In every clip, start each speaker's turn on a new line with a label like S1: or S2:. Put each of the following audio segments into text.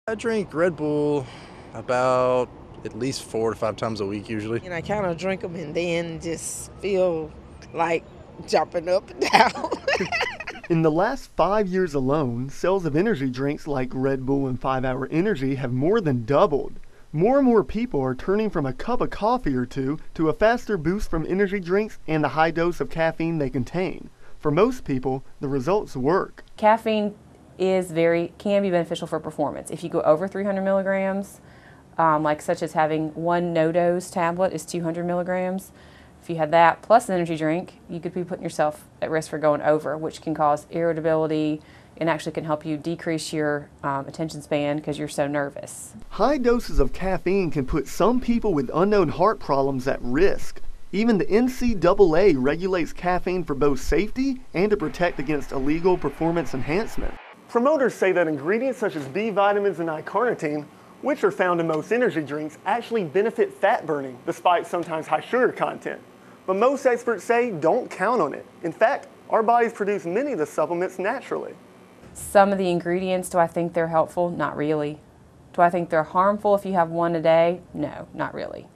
S1: I drink Red Bull about at least 4 to 5 times a week usually.
S2: And I kind of drink them and then just feel like jumping up and down.
S3: In the last 5 years alone, sales of energy drinks like Red Bull and 5 Hour Energy have more than doubled. More and more people are turning from a cup of coffee or two to a faster boost from energy drinks and the high dose of caffeine they contain. For most people, the results work.
S4: Caffeine can be beneficial for performance. If you go over 300 milligrams, such as having one no-dose tablet is 200 milligrams. If you had that plus an energy drink, you could be putting yourself at risk for going over, which can cause irritability and actually can help you decrease your attention span because you're so nervous.
S3: High doses of caffeine can put some people with unknown heart problems at risk. Even the NCAA regulates caffeine for both safety and to protect against illegal performance enhancement. Promoters say that ingredients such as B vitamins and I-carnitine, which are found in most energy drinks, actually benefit fat burning, despite sometimes high sugar content. But most experts say don't count on it. In fact, our bodies produce many of the supplements naturally.
S4: Some of the ingredients, do I think they're helpful? Not really. Do I think they're harmful if you have one a day? No, not really.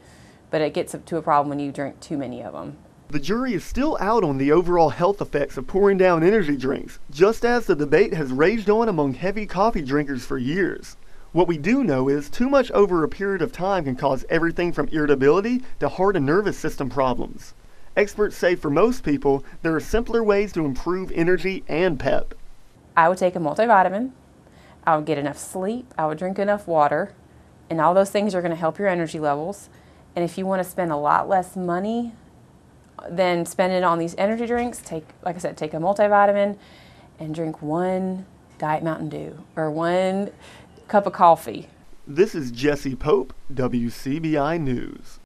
S4: But it gets to a problem when you drink too many of them.
S3: The jury is still out on the overall health effects of pouring down energy drinks, just as the debate has raged on among heavy coffee drinkers for years. What we do know is too much over a period of time can cause everything from irritability to heart and nervous system problems. Experts say for most people, there are simpler ways to improve energy and pep.
S4: I would take a multivitamin, I would get enough sleep, I would drink enough water, and all those things are going to help your energy levels. And if you want to spend a lot less money than spend it on these energy drinks, like I said, take a multivitamin and drink one Diet Mountain Dew or one cup of coffee.
S3: This is Jesse Pope, WCBI News.